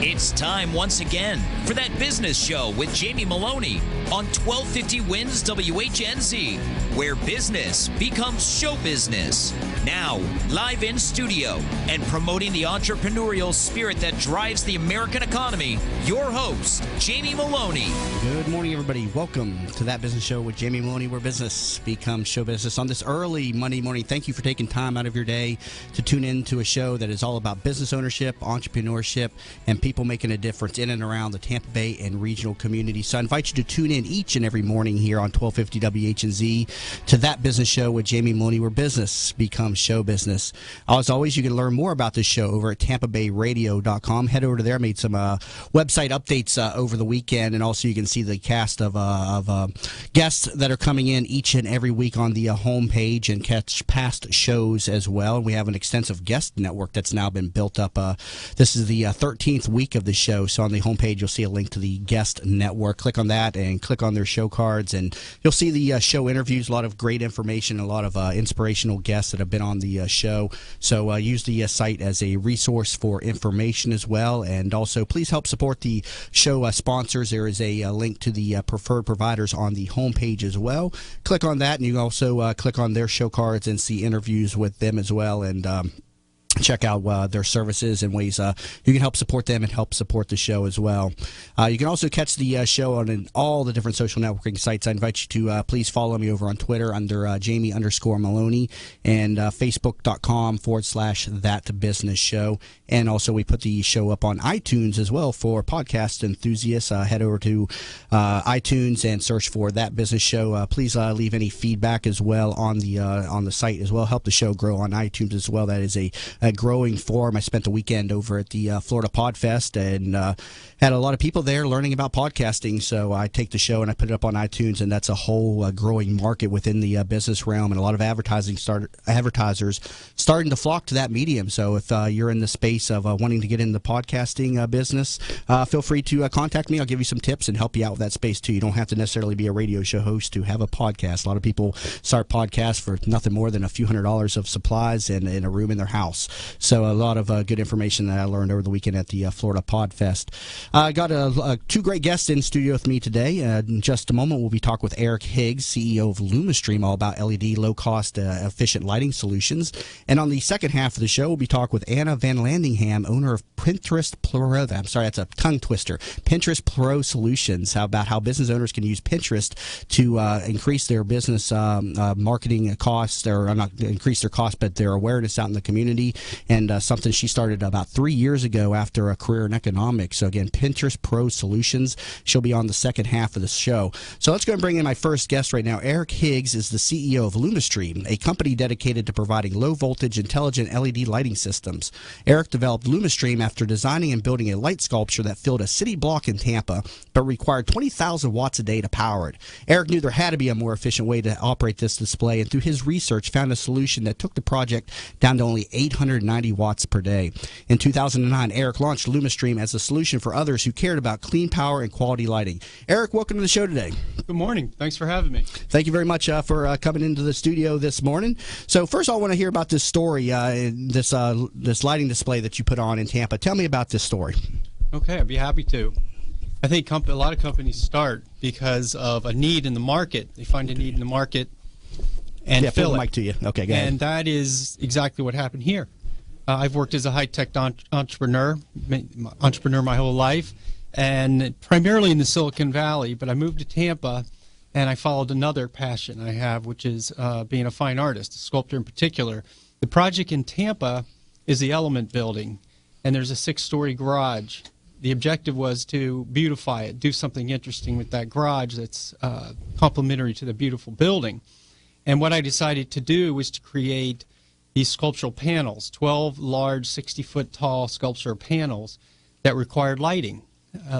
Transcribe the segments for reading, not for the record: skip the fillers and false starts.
It's time once again for That Business Show with Jamie Meloni on 1250 Wins WHNZ, where business becomes show business. Now, live in studio and promoting the entrepreneurial spirit that drives the American economy, your host, Jamie Meloni. Good morning, everybody. Welcome to That Business Show with Jamie Meloni, where business becomes show business. On this early Monday morning, thank you for taking time out of your day to tune in to a show that is all about business ownership, entrepreneurship, and people making a difference in and around the Tampa Bay and regional community. So I invite you to tune in each and every morning here on 1250 WHNZ to That Business Show with Jamie Meloni, where business becomes show business. As always, you can learn more about this show over at tampabayradio.com. Head over to there. Made some website updates over the weekend, and also you can see the cast of guests that are coming in each and every week on the homepage and catch past shows as well. We have an extensive guest network that's now been built up. This is the 13th week of the show, so on the homepage you'll see a link to the guest network. Click on that and click on their show cards, and you'll see the show interviews, a lot of great information, a lot of inspirational guests that have been on the show. So use the site as a resource for information as well, and also please help support the show sponsors. There is a link to the preferred providers on the homepage as well. Click on that, and you can also click on their show cards and see interviews with them as well, and check out their services and ways you can help support them and help support the show as well. You can also catch the show on all the different social networking sites. I invite you to please follow me over on Twitter under Jamie_Meloni and Facebook.com/That Business Show. And also we put the show up on iTunes as well for podcast enthusiasts. Head over to iTunes and search for That Business Show. Please leave any feedback as well on the site as well. Help the show grow on iTunes as well. That is a growing forum. I spent the weekend over at the Florida Podfest and had a lot of people there learning about podcasting. So I take the show and I put it up on iTunes, and that's a whole growing market within the business realm, and a lot of advertisers starting to flock to that medium. So if you're in the space of wanting to get in the podcasting business, feel free to contact me. I'll give you some tips and help you out with that space too. You don't have to necessarily be a radio show host to have a podcast. A lot of people start podcasts for nothing more than a few $100s of supplies and in a room in their house. So a lot of good information that I learned over the weekend at the Florida Podfest. I got two great guests in studio with me today. In just a moment, we'll be talking with Eric Higgs, CEO of LumaStream, all about LED, low-cost, efficient lighting solutions. And on the second half of the show, we'll be talking with Anna Van Landingham, owner of Pinterest Pro. I'm sorry, that's a tongue twister. Pinterest Pro Solutions. About how business owners can use Pinterest to increase their business marketing costs, or not increase their costs, but their awareness out in the community. And something she started about 3 years ago after a career in economics. So again, Pinterest Pro Solutions. She'll be on the second half of the show. So let's go and bring in my first guest right now. Eric Higgs is the CEO of LumaStream, a company dedicated to providing low-voltage intelligent LED lighting systems. Eric developed LumaStream after designing and building a light sculpture that filled a city block in Tampa, but required 20,000 watts a day to power it. Eric knew there had to be a more efficient way to operate this display, and through his research found a solution that took the project down to only 890 watts per day. In 2009, Eric launched LumaStream as a solution for others who cared about clean power and quality lighting. Eric, welcome to the show today. Good morning. Thanks for having me. Thank you very much for coming into the studio this morning. So first, I want to hear about this story, this lighting display that you put on in Tampa. Tell me about this story. Okay, I'd be happy to. I think a lot of companies start because of a need in the market. They find a need in the market and fill the it. Mic to you. Okay, go ahead. And that is exactly what happened here. I've worked as a high-tech entrepreneur my whole life, and primarily in the Silicon Valley, but I moved to Tampa, and I followed another passion I have, which is being a fine artist, a sculptor in particular. The project in Tampa is the Element Building, and there's a 6-story garage. The objective was to beautify it, do something interesting with that garage that's complementary to the beautiful building. And what I decided to do was to create these sculptural panels, 12 large 60-foot tall sculptural panels that required lighting.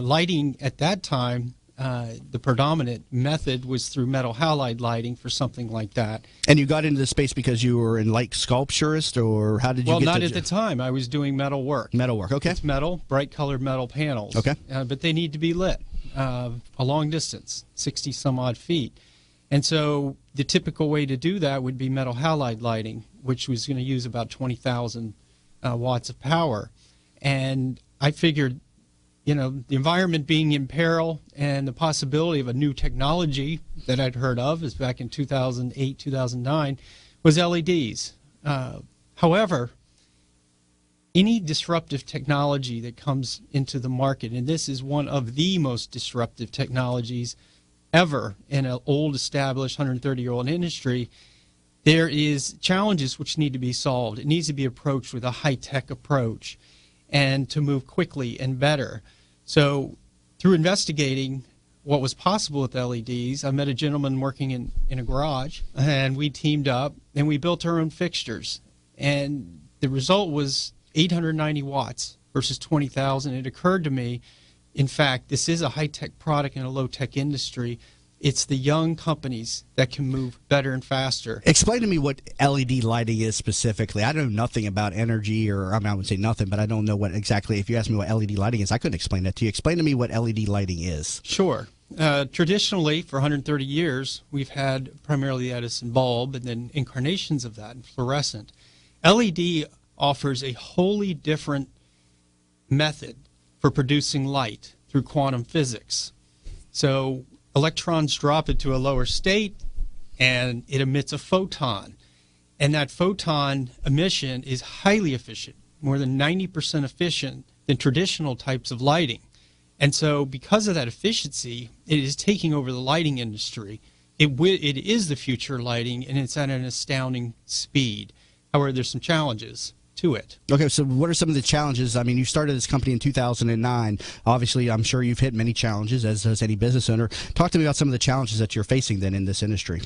Lighting at that time, the predominant method was through metal halide lighting for something like that. And you got into the space because you were in light sculpturist, or how did you get Well, not at the time. I was doing metal work. Metal work, okay. It's metal, bright colored metal panels. Okay. But they need to be lit a long distance, 60 some odd feet. And so the typical way to do that would be metal halide lighting, which was going to use about 20,000 watts of power. And I figured the environment being in peril and the possibility of a new technology that I'd heard of is back in 2008, 2009, was LEDs. However, any disruptive technology that comes into the market, and this is one of the most disruptive technologies ever in an old, established, 130-year-old industry, there is challenges which need to be solved. It needs to be approached with a high-tech approach and to move quickly and better. So through investigating what was possible with LEDs, I met a gentleman working in a garage, and we teamed up, and we built our own fixtures. And the result was 890 watts versus 20,000. It occurred to me, in fact, this is a high-tech product in a low-tech industry. It's the young companies that can move better and faster. Explain to me what LED lighting is specifically. I know nothing about energy, or I would say nothing, but I don't know what exactly. If you ask me what LED lighting is, I couldn't explain that to you. Explain to me what LED lighting is. Sure. Traditionally, for 130 years, we've had primarily the Edison bulb and then incarnations of that, and fluorescent. LED offers a wholly different method for producing light through quantum physics. So electrons drop it to a lower state, and it emits a photon. And that photon emission is highly efficient, more than 90% efficient than traditional types of lighting. And so because of that efficiency, it is taking over the lighting industry. It is the future lighting, and it's at an astounding speed. However, there's some challenges to it. Okay, so what are some of the challenges? I mean, you started this company in 2009. Obviously, I'm sure you've hit many challenges, as does any business owner. Talk to me about some of the challenges that you're facing then in this industry.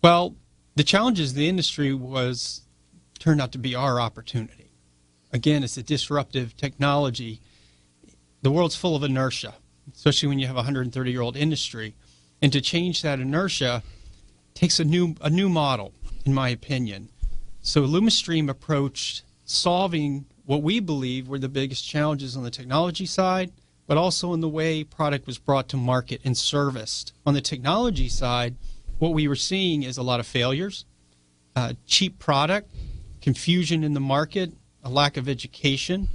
Well, the challenges in the industry turned out to be our opportunity. Again, it's a disruptive technology. The world's full of inertia, especially when you have a 130-year-old industry. And to change that inertia takes a new model, in my opinion. So LumiStream approached solving what we believe were the biggest challenges on the technology side, but also in the way product was brought to market and serviced. On the technology side, what we were seeing is a lot of failures, cheap product, confusion in the market, a lack of education,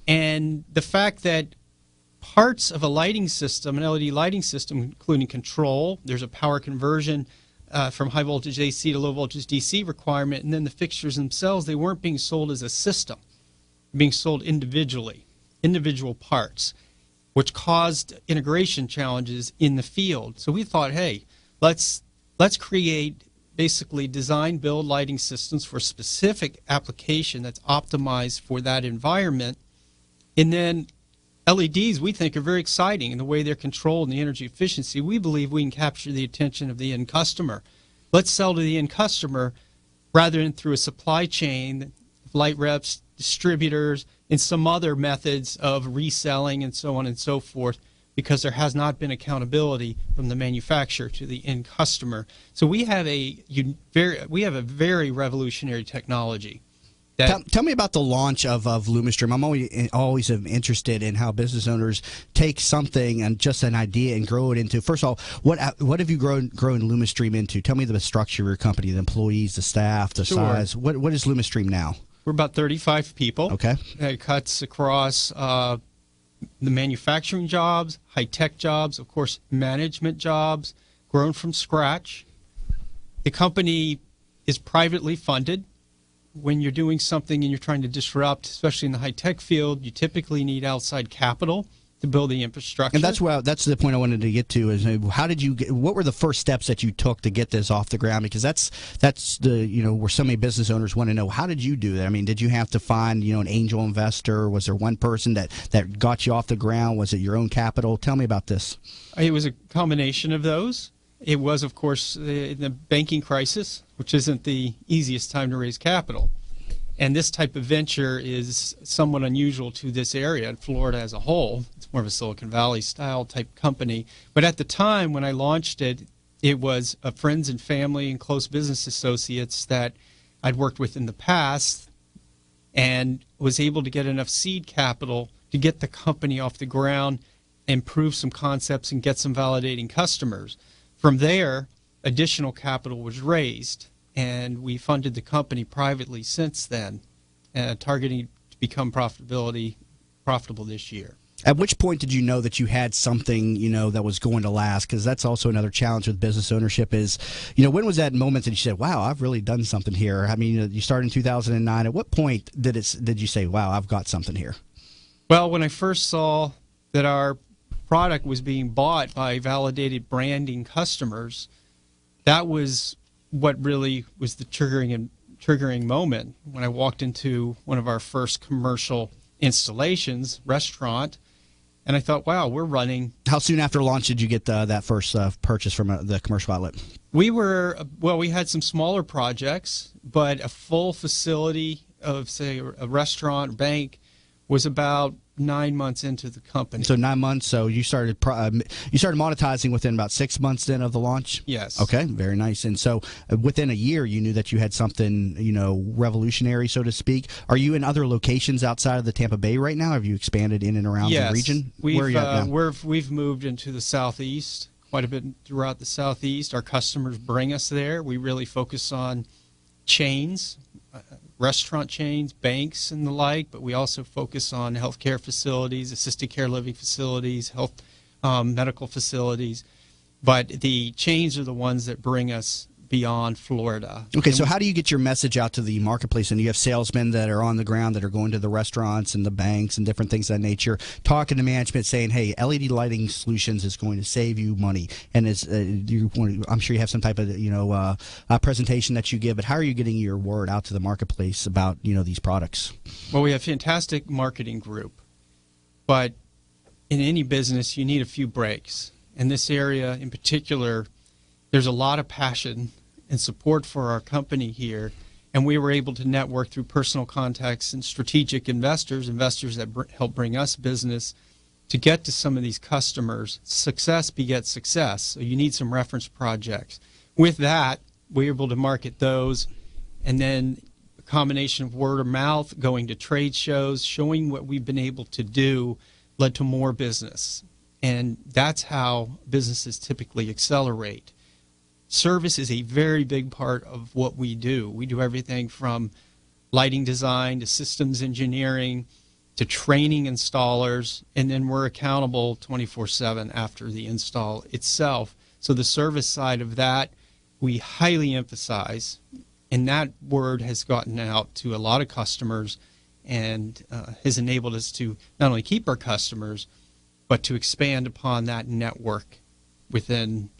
and the fact that parts of a lighting system, an LED lighting system, including control, there's a power conversion from high voltage AC to low voltage DC requirement, and then the fixtures themselves, they weren't being sold as a system, being sold individually, individual parts, which caused integration challenges in the field. So we thought, hey, let's create basically design build lighting systems for a specific application that's optimized for that environment. And then LEDs, we think, are very exciting in the way they're controlled and the energy efficiency. We believe we can capture the attention of the end customer. Let's sell to the end customer rather than through a supply chain, light reps, distributors, and some other methods of reselling and so on and so forth, because there has not been accountability from the manufacturer to the end customer. So we have a very revolutionary technology. Tell me about the launch of LumiStream. I'm always interested in how business owners take something and just an idea and grow it into. First of all, what have you grown LumiStream into? Tell me the structure of your company, the employees, the staff, the size. What is LumiStream now? We're about 35 people. Okay. It cuts across the manufacturing jobs, high-tech jobs, of course, management jobs, grown from scratch. The company is privately funded. When you're doing something and you're trying to disrupt, especially in the high-tech field, you typically need outside capital to build the infrastructure. And that's the point I wanted to get to, is what were the first steps that you took to get this off the ground? Because that's the where so many business owners want to know, how did you do that? I mean, did you have to find an angel investor? Was there one person that got you off the ground? Was it your own capital? Tell me about this. It was a combination of those. It was, of course, the banking crisis, which isn't the easiest time to raise capital. And this type of venture is somewhat unusual to this area, and Florida as a whole. It's more of a Silicon Valley style type company. But at the time when I launched it, it was friends and family and close business associates that I'd worked with in the past, and was able to get enough seed capital to get the company off the ground and prove some concepts and get some validating customers. From there, additional capital was raised, and we funded the company privately since then, targeting to become profitable this year. At which point did you know that you had something, that was going to last? Because that's also another challenge with business ownership is, when was that moment that you said, wow, I've really done something here? I mean, you started in 2009. At what point did you say, wow, I've got something here? Well, when I first saw that our product was being bought by validated branding customers, that was what really was the triggering moment when I walked into one of our first commercial installations, restaurant, and I thought, wow, we're running. How soon after launch did you get that first purchase from the commercial outlet? We had some smaller projects, but a full facility of, say, a restaurant, bank, was about 9 months into the company. So 9 months. So you started monetizing within about 6 months then of the launch? Yes. Okay, very nice. And so within a year, you knew that you had something, revolutionary, so to speak. Are you in other locations outside of the Tampa Bay right now? Have you expanded in and around the region? Where are you at now? We've moved into the Southeast, quite a bit throughout the Southeast. Our customers bring us there. We really focus on chains, restaurant chains, banks, and the like, but we also focus on healthcare facilities, assisted care living facilities, medical facilities. But the chains are the ones that bring us beyond Florida. Okay, so how do you get your message out to the marketplace? And you have salesmen that are on the ground that are going to the restaurants and the banks and different things of that nature, talking to management, saying, "Hey, LED lighting solutions is going to save you money." And I'm sure you have some type of presentation that you give. But how are you getting your word out to the marketplace about these products? Well, we have a fantastic marketing group, but in any business, you need a few breaks. In this area, in particular, there's a lot of passion and support for our company here, and we were able to network through personal contacts and strategic investors that help bring us business to get to some of these customers. Success begets success, so you need some reference projects. With that, we're able to market those, and then a combination of word of mouth, going to trade shows, showing what we've been able to do led to more business, and that's how businesses typically accelerate. Service is a very big part of what we do. We do everything from lighting design to systems engineering to training installers, and then we're accountable 24/7 after the install itself. So the service side of that, we highly emphasize, and that word has gotten out to a lot of customers and has enabled us to not only keep our customers, but to expand upon that network within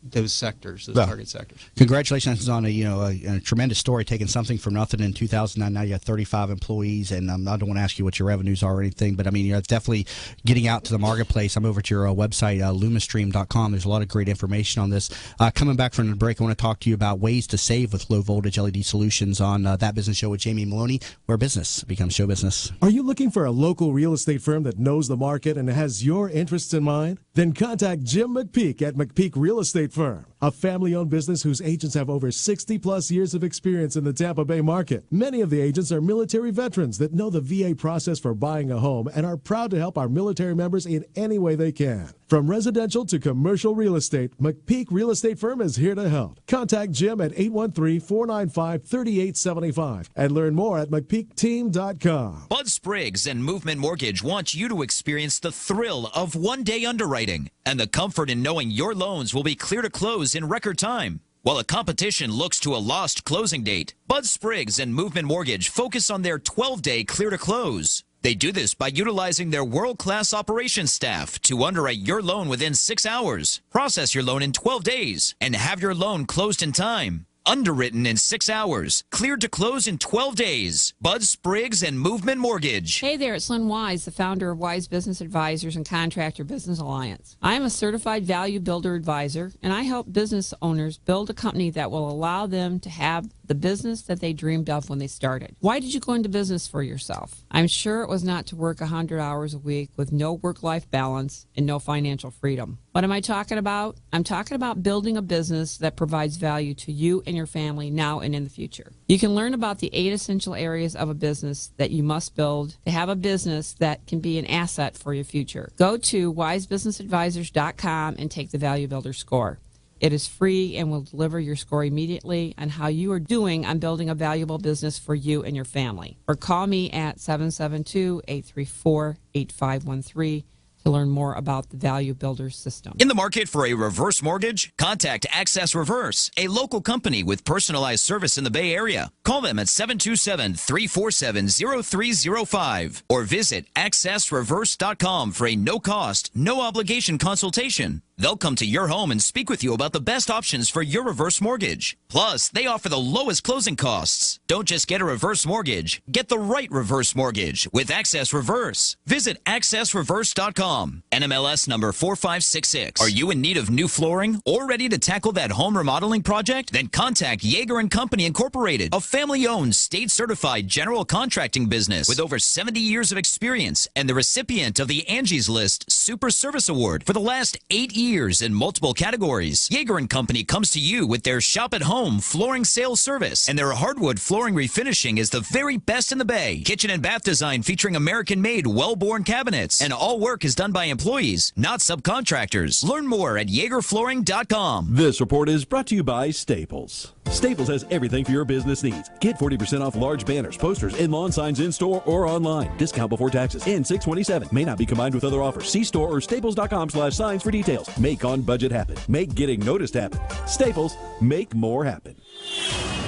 those sectors, target sectors. Congratulations on a tremendous story, taking something from nothing in 2009. Now you have 35 employees, and I don't want to ask you what your revenues are or anything, but I mean, it's definitely getting out to the marketplace. I'm over at your website, lumistream.com. There's a lot of great information on this. Coming back from the break, I want to talk to you about ways to save with low voltage LED solutions on That Business Show with Jamie Meloni, where business becomes show business. Are you looking for a local real estate firm that knows the market and has your interests in mind? Then contact Jim McPeak at McPeak Real Estate Firm, a family-owned business whose agents have over 60-plus years of experience in the Tampa Bay market. Many of the agents are military veterans that know the VA process for buying a home and are proud to help our military members in any way they can. From residential to commercial real estate, McPeak Real Estate Firm is here to help. Contact Jim at 813-495-3875 and learn more at McPeakTeam.com. Bud Spriggs and Movement Mortgage wants you to experience the thrill of one-day underwriting and the comfort in knowing your loans will be clear to close in record time. While the competition looks to a lost closing date, Bud Spriggs and Movement Mortgage focus on their 12-day clear to close. They do this by utilizing their world-class operations staff to underwrite your loan within 6 hours, process your loan in 12 days, and have your loan closed in time. Underwritten in 6 hours, cleared to close in 12 days. Bud Spriggs and Movement Mortgage. Hey there, it's Lynn Wise, the founder of Wise Business Advisors and Contractor Business Alliance. I am a certified value builder advisor, and I help business owners build a company that will allow them to have the business that they dreamed of when they started. Why did you go into business for yourself? I'm sure it was not to work 100 hours a week with no work-life balance and no financial freedom. What am I talking about? I'm talking about building a business that provides value to you and your family now and in the future. You can learn about the 8 essential areas of a business that you must build to have a business that can be an asset for your future. Go to wisebusinessadvisors.com and take the Value Builder score. It is free and will deliver your score immediately on how you are doing on building a valuable business for you and your family. Or call me at 772-834-8513 to learn more about the Value Builder system. In the market for a reverse mortgage? Contact Access Reverse, a local company with personalized service in the Bay Area. Call them at 727-347-0305 or visit accessreverse.com for a no-cost, no-obligation consultation. They'll come to your home and speak with you about the best options for your reverse mortgage. Plus, they offer the lowest closing costs. Don't just get a reverse mortgage. Get the right reverse mortgage with Access Reverse. Visit accessreverse.com. NMLS number 4566. Are you in need of new flooring or ready to tackle that home remodeling project? Then contact Yeager & Company Incorporated, a family-owned, state-certified general contracting business with over 70 years of experience and the recipient of the Angie's List Super Service Award for the last 8 years in multiple categories. Yeager & Company comes to you with their shop-at-home flooring sales service, and their hardwood flooring refinishing is the very best in the Bay. Kitchen and bath design featuring American-made, well-born cabinets, and all work is done by employees, not subcontractors. Learn more at YeagerFlooring.com. This report is brought to you by Staples. Staples has everything for your business needs. Get 40% off large banners, posters, and lawn signs in-store or online. Discount before taxes. End 6/27. May not be combined with other offers. See store or staples.com/signs for details. Make on budget happen. Make getting noticed happen. Staples, make more happen.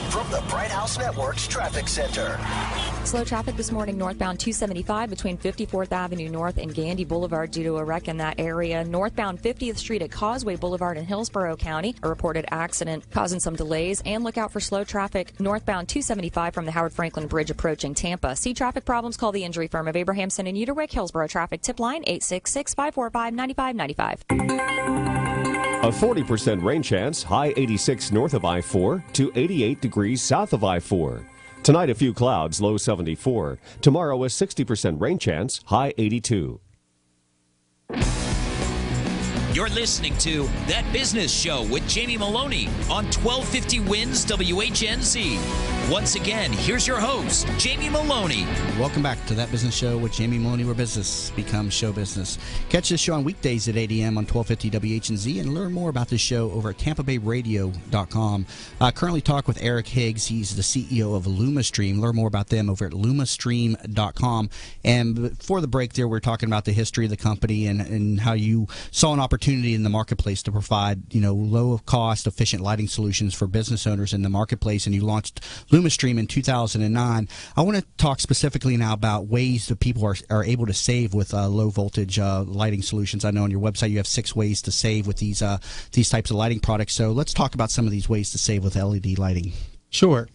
From the Bright House Network's Traffic Center. Slow traffic this morning northbound 275 between 54th Avenue North and Gandy Boulevard due to a wreck in that area. Northbound 50th Street at Causeway Boulevard in Hillsborough County, a reported accident causing some delays. And look out for slow traffic northbound 275 from the Howard Franklin Bridge approaching Tampa. See traffic problems? Call the injury firm of Abrahamson and Uterwick. Hillsborough traffic tip line 866-545-9595. A 40% rain chance, high 86 north of I-4 to 88 degrees south of I-4. Tonight, a few clouds, low 74. Tomorrow, a 60% rain chance, high 82. You're listening to That Business Show with Jamie Meloni on 1250 Wins WHNZ. Once again, here's your host, Jamie Meloni. Welcome back to That Business Show with Jamie Meloni, where business becomes show business. Catch this show on weekdays at 8 a.m. on 1250 WHNZ and learn more about this show over at TampaBayRadio.com. Currently talk with Eric Higgs. He's the CEO of LumaStream. Learn more about them over at LumaStream.com. And before the break there, we're talking about the history of the company and how you saw an opportunity in the marketplace to provide, low cost, efficient lighting solutions for business owners in the marketplace, and you launched LumaStream in 2009. I want to talk specifically now about ways that people are able to save with low voltage lighting solutions. I know on your website you have 6 ways to save with these types of lighting products. So let's talk about some of these ways to save with LED lighting. Sure.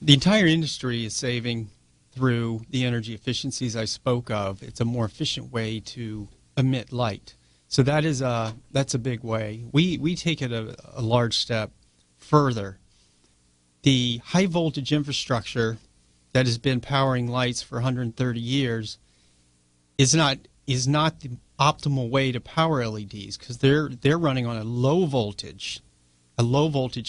The entire industry is saving through the energy efficiencies I spoke of. It's a more efficient way to emit light. So that's a big way. We take it a large step further. The high voltage infrastructure that has been powering lights for 130 years is not the optimal way to power LEDs, because they're running on a low voltage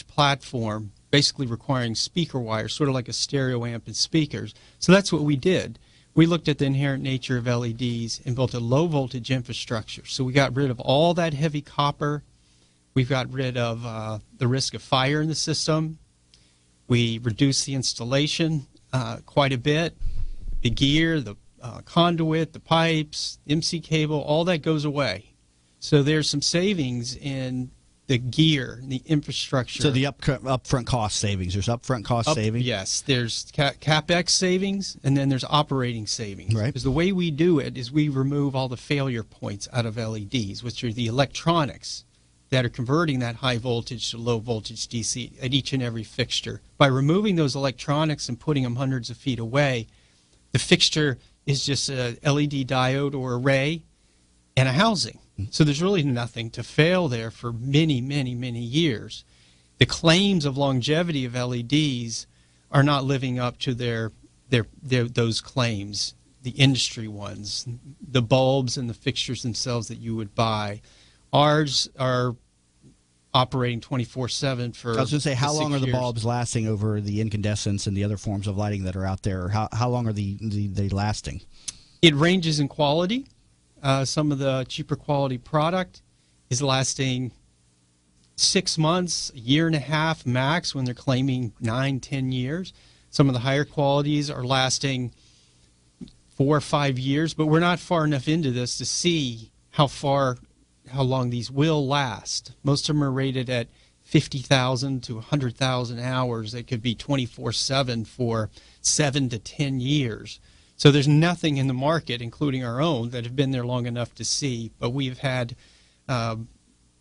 platform, basically requiring speaker wires, sort of like a stereo amp and speakers. So that's what we did. We looked at the inherent nature of LEDs and built a low voltage infrastructure. So we got rid of all that heavy copper. We've got rid of the risk of fire in the system. We reduced the installation quite a bit. The gear, the conduit, the pipes, MC cable, all that goes away. So there's some savings in the gear, the infrastructure. So the upfront cost savings. There's upfront cost savings? Yes. There's CapEx savings, and then there's operating savings. Right. Because the way we do it is we remove all the failure points out of LEDs, which are the electronics that are converting that high voltage to low voltage DC at each and every fixture. By removing those electronics and putting them hundreds of feet away, the fixture is just a LED diode or array and a housing. So there's really nothing to fail there for many, many, many years. The claims of longevity of LEDs are not living up to those claims, the industry ones, the bulbs and the fixtures themselves that you would buy. Ours are operating 24/7 for. I was going to say, how long are the years. bulbs lasting over the incandescents and the other forms of lighting that are out there? How long are they lasting? It ranges in quality. Some of the cheaper quality product is lasting 6 months, a year and a half max when they're claiming 9-10 years. Some of the higher qualities are lasting 4 or 5 years, but we're not far enough into this to see how long these will last. Most of them are rated at 50,000 to 100,000 hours. They could be 24/7 for 7 to 10 years. So there's nothing in the market, including our own, that have been there long enough to see. But we've had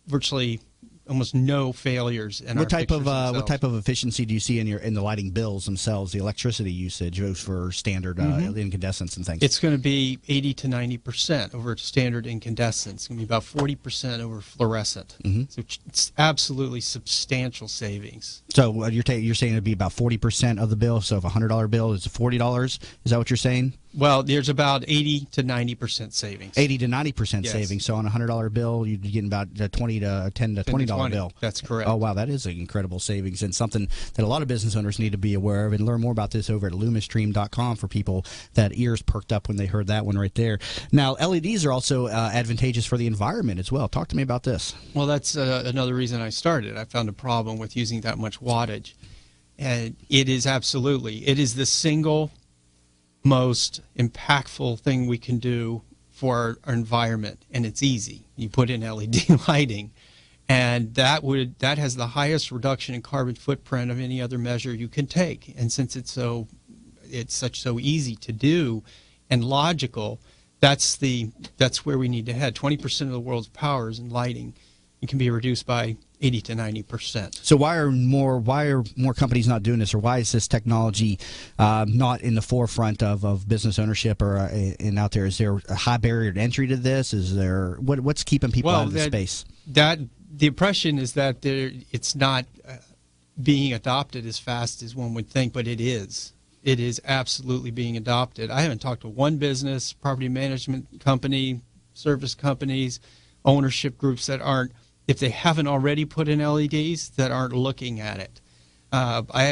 virtually almost no failures in our fixtures themselves. What type of efficiency do you see in the lighting bills themselves, the electricity usage for standard incandescents and things? It's going to be 80 to 90% over standard incandescent. It's going to be about 40% over fluorescent. So it's absolutely substantial savings. So you're saying it'd be about 40% of the bill. So if a $100 bill is $40, is that what you're saying? Well, there's about 80 to 90% savings. 80 to 90% Yes. savings. So on a $100 bill, you'd get about a $10 to $20 bill. That's correct. Oh, wow, that is an incredible savings and something that a lot of business owners need to be aware of and learn more about this over at lumistream.com for people that ears perked up when they heard that one right there. Now, LEDs are also advantageous for the environment as well. Talk to me about this. Well, that's another reason I started. I found a problem with using that much wattage. And it is the single most impactful thing we can do for our environment, and it's easy. You put in LED lighting, and that has the highest reduction in carbon footprint of any other measure you can take. And since it's so easy to do and logical, that's where we need to head. 20% of the world's power is in lighting. It can be reduced by 80 to 90%. So why are more companies not doing this, or why is this technology not in the forefront of business ownership or and out there? Is there a high barrier to entry to this? Is there what's keeping people out of the space? The impression is that it's not being adopted as fast as one would think, but it is. It is absolutely being adopted. I haven't talked to one business, property management company, service companies, ownership groups that aren't, if they haven't already put in LEDs, that aren't looking at it.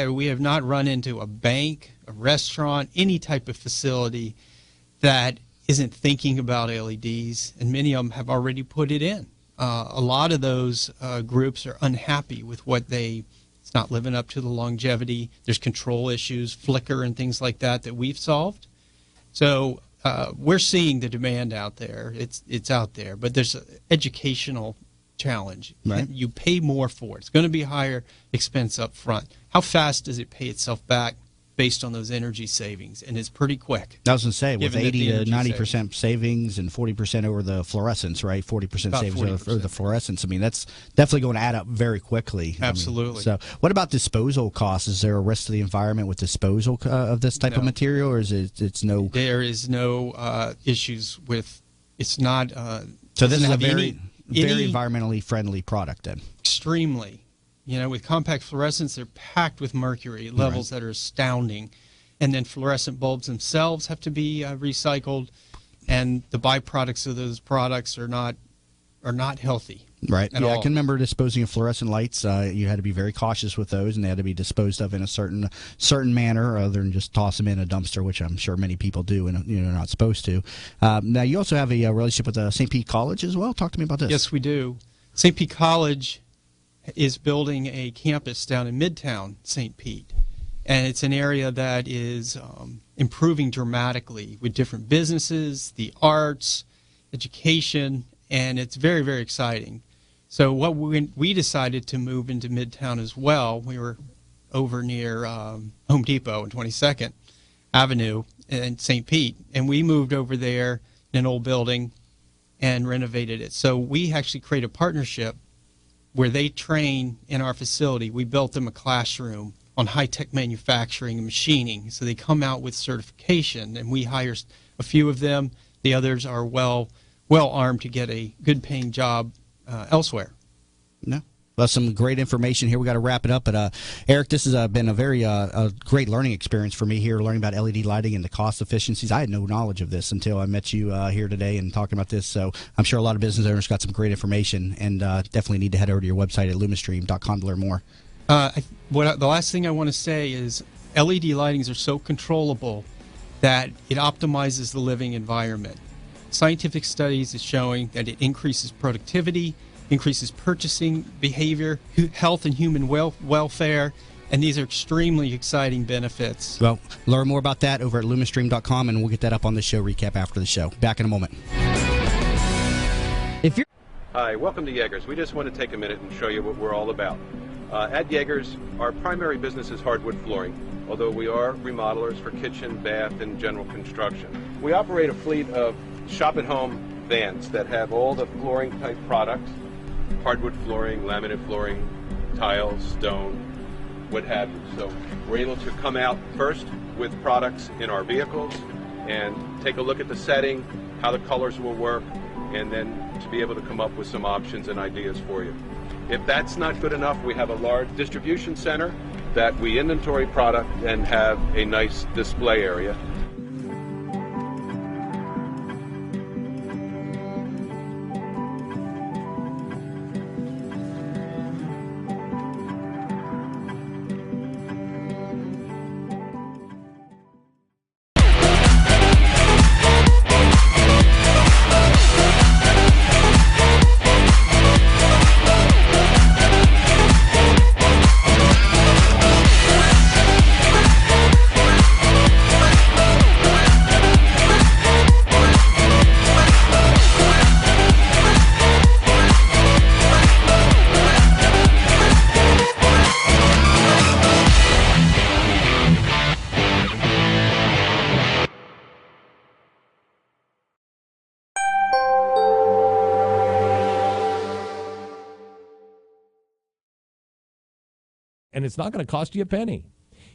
We have not run into a bank, a restaurant, any type of facility that isn't thinking about LEDs, and many of them have already put it in. A lot of those groups are unhappy with it's not living up to the longevity. There's control issues, flicker and things like that we've solved. So we're seeing the demand out there. It's out there, but there's an educational challenge. Right. You pay more for it. It's going to be higher expense up front. How fast does it pay itself back based on those energy savings? And it's pretty quick. I was going to say, with 80 to 90% savings savings and 40% over the fluorescence, right? 40% savings over the fluorescence. I mean, that's definitely going to add up very quickly. Absolutely. So what about disposal costs? Is there a risk to the environment with disposal of this type of material, or is it's no? There is no issues with, it's not. So this is a very environmentally friendly product then. Extremely. With compact fluorescents, they're packed with mercury at levels that are astounding. And then fluorescent bulbs themselves have to be recycled, and the byproducts of those products are not healthy. Right. At Yeah, all. I can remember disposing of fluorescent lights. You had to be very cautious with those, and they had to be disposed of in a certain manner, other than just toss them in a dumpster, which I'm sure many people do, and they're not supposed to. Now, you also have a relationship with St. Pete College as well. Talk to me about this. Yes, we do. St. Pete College is building a campus down in Midtown St. Pete, and it's an area that is improving dramatically with different businesses, the arts, education, and it's very, very exciting. So what we decided to move into Midtown as well. We were over near Home Depot and 22nd Avenue in St. Pete, and we moved over there in an old building and renovated it. So we actually created a partnership where they train in our facility. We built them a classroom on high-tech manufacturing and machining, so they come out with certification, and we hire a few of them. The others are well armed to get a good-paying job elsewhere. No. Well, some great information here. We got to wrap it up, but Eric, this has been a very great learning experience for me here, learning about LED lighting and the cost efficiencies. I had no knowledge of this until I met you here today and talking about this. So I'm sure a lot of business owners got some great information, and definitely need to head over to your website at lumistream.com to learn more. The last thing I want to say is LED lightings are so controllable that it optimizes the living environment. Scientific studies is showing that it increases productivity, increases purchasing behavior, health and human welfare, and these are extremely exciting benefits. Well, learn more about that over at lumistream.com, and we'll get that up on the show recap after the show. Back in a moment. If you're Hi, welcome to Yeager's. We just want to take a minute and show you what we're all about. At Yeager's, our primary business is hardwood flooring, although we are remodelers for kitchen, bath, and general construction. We operate a fleet of shop-at-home vans that have all the flooring-type products, hardwood flooring, laminate flooring, tiles, stone, what have you. So we're able to come out first with products in our vehicles and take a look at the setting, how the colors will work, and then to be able to come up with some options and ideas for you. If that's not good enough, we have a large distribution center that we inventory product and have a nice display area. And it's not going to cost you a penny.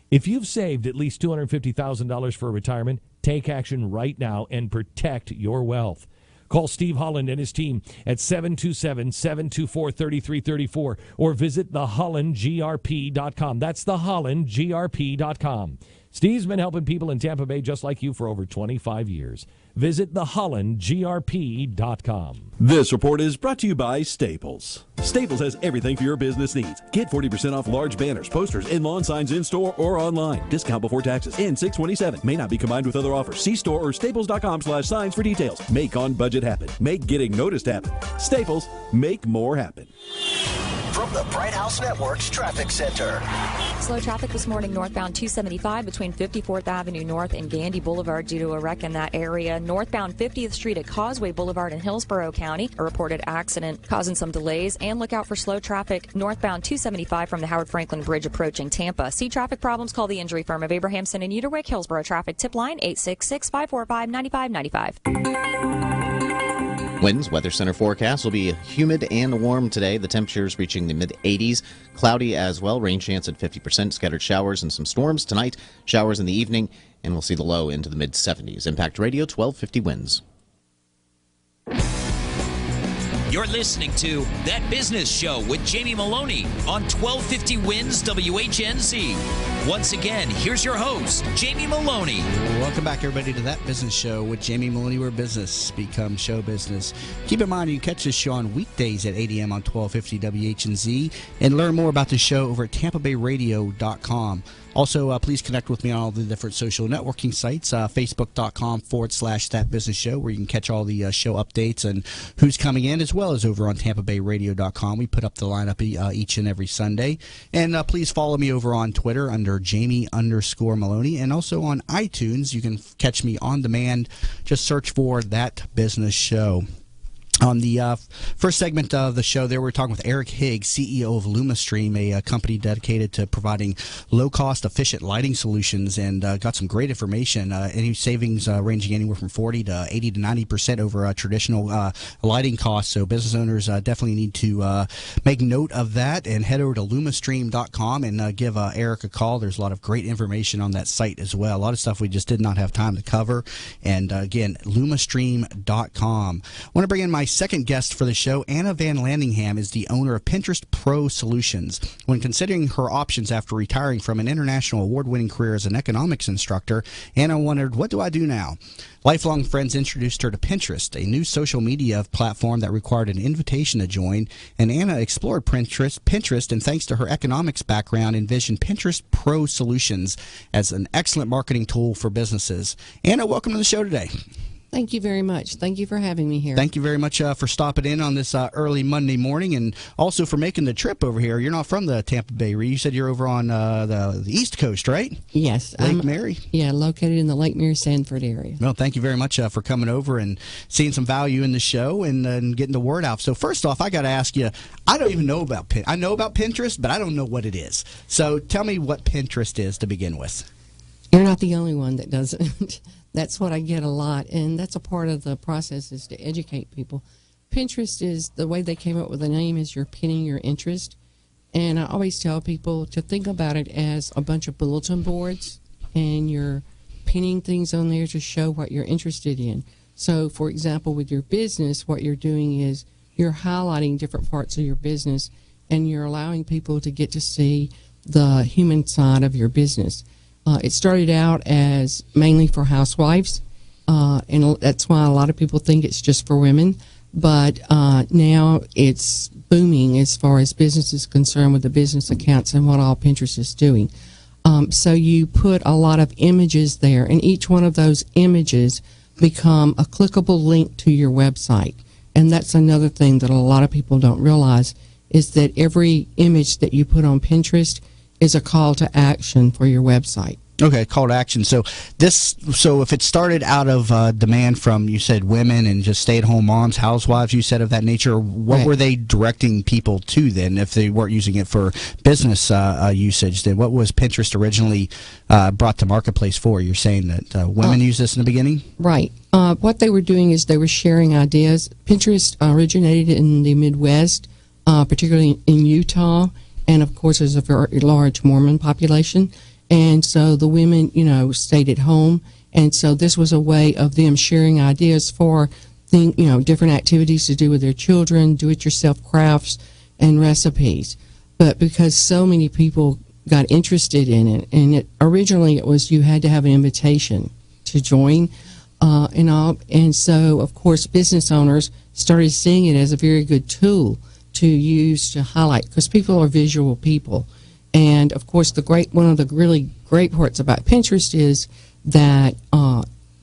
If you've saved at least $250,000 for retirement, take action right now and protect your wealth. Call Steve Holland and his team at 727-724-3334 or visit thehollandgrp.com. That's thehollandgrp.com. Steve's been helping people in Tampa Bay just like you for over 25 years. Visit thehollandgrp.com. This report is brought to you by Staples. Staples has everything for your business needs. Get 40% off large banners, posters, and lawn signs in store or online. Discount before taxes. End 6/27. May not be combined with other offers. See store or staples.com/signs for details. Make on budget happen. Make getting noticed happen. Staples, make more happen. From the Bright House Network's Traffic Center. Slow traffic this morning northbound 275 between 54th Avenue North and Gandy Boulevard due to a wreck in that area. Northbound 50th Street at Causeway Boulevard in Hillsborough County. A reported accident causing some delays. And look out for slow traffic northbound 275 from the Howard Franklin Bridge approaching Tampa. See traffic problems? Call the injury firm of Abrahamson and Uterwick. Hillsborough traffic tip line 866-545-9595. Winds, Weather Center forecast will be humid and warm today. The temperatures reaching the mid-80s. Cloudy as well. Rain chance at 50%. Scattered showers and some storms tonight. Showers in the evening. And we'll see the low into the mid-70s. Impact Radio 1250 winds. You're listening to That Business Show with Jamie Meloni on 1250 Wins WHNZ. Once again, here's your host, Jamie Meloni. Welcome back, everybody, to That Business Show with Jamie Meloni, where business becomes show business. Keep in mind, you can catch this show on weekdays at 8 a.m. on 1250 WHNZ and learn more about the show over at TampaBayRadio.com. Also, please connect with me on all the different social networking sites, Facebook.com/That Business Show, where you can catch all the show updates and who's coming in, as well as over on TampaBayRadio.com. We put up the lineup each and every Sunday. And please follow me over on Twitter under Jamie_Meloni, and also on iTunes. You can catch me on demand. Just search for That Business Show. On the first segment of the show there, we're talking with Eric Higgs, CEO of LumaStream, a company dedicated to providing low-cost, efficient lighting solutions, and got some great information. Any savings ranging anywhere from 40 to 80 to 90% over traditional lighting costs. So business owners definitely need to make note of that and head over to lumastream.com and give Eric a call. There's a lot of great information on that site as well. A lot of stuff we just did not have time to cover. And again, lumastream.com. I want to bring in my second guest for the show. Anna Van Landingham is the owner of Pinterest Pro Solutions. When considering her options after retiring from an international award-winning career as an economics instructor, Anna wondered, what do I do now? Lifelong friends introduced her to Pinterest, a new social media platform that required an invitation to join, and Anna explored Pinterest, and thanks to her economics background, envisioned Pinterest Pro Solutions as an excellent marketing tool for businesses. Anna, welcome to the show today. Thank you very much. Thank you for having me here. Thank you very much for stopping in on this early Monday morning, and also for making the trip over here. You're not from the Tampa Bay area. You said you're over on the East Coast, right? Yes. Lake Mary? Yeah, located in the Lake Mary-Sanford area. Well, thank you very much for coming over and seeing some value in the show and getting the word out. So first off, I got to ask you, I don't even know about Pinterest. I know about Pinterest, but I don't know what it is. So tell me what Pinterest is to begin with. You're not the only one that doesn't. That's what I get a lot, and that's a part of the process is to educate people. Pinterest is, the way they came up with the name is you're pinning your interest, and I always tell people to think about it as a bunch of bulletin boards, and you're pinning things on there to show what you're interested in. So, for example, with your business, what you're doing is you're highlighting different parts of your business, and you're allowing people to get to see the human side of your business. It started out as mainly for housewives, and that's why a lot of people think it's just for women. But now it's booming as far as business is concerned with the business accounts and what all Pinterest is doing. So you put a lot of images there, and each one of those images become a clickable link to your website. And that's another thing that a lot of people don't realize is that every image that you put on Pinterest is a call to action for your website. Okay, call to action. So if it started out of demand from, you said, women and just stay-at-home moms, housewives, you said, of that nature, what Right. were they directing people to then if they weren't using it for business usage? Then what was Pinterest originally brought to marketplace for? You're saying that women used this in the beginning? Right. What they were doing is they were sharing ideas. Pinterest originated in the Midwest, particularly in Utah, and of course there's a very large Mormon population. And so the women, stayed at home. And so this was a way of them sharing ideas for different activities to do with their children, do-it-yourself crafts and recipes. But because so many people got interested in it, and originally it was you had to have an invitation to join and all. And so, of course, business owners started seeing it as a very good tool to use to highlight, because people are visual people. And of course, one of the really great parts about Pinterest is that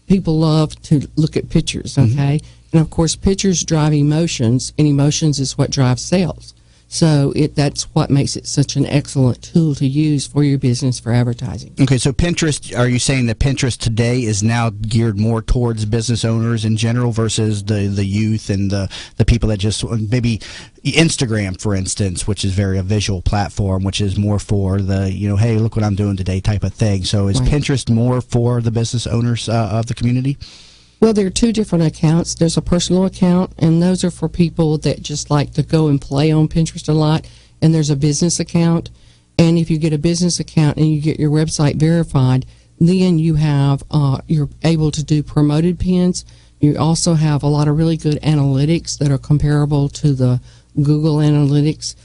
people love to look at pictures, okay? Mm-hmm. And of course, pictures drive emotions, and emotions is what drives sales. So that's what makes it such an excellent tool to use for your business for advertising. Okay, so Pinterest, are you saying that Pinterest today is now geared more towards business owners in general versus the youth and the people that just, maybe Instagram, for instance, which is a visual platform, which is more for the, hey, look what I'm doing today type of thing. So is Pinterest more for the business owners of the community? Well, there are two different accounts. There's a personal account, and those are for people that just like to go and play on Pinterest a lot. And there's a business account. And if you get a business account and you get your website verified, then you have you're able to do promoted pins. You also have a lot of really good analytics that are comparable to the Google Analytics,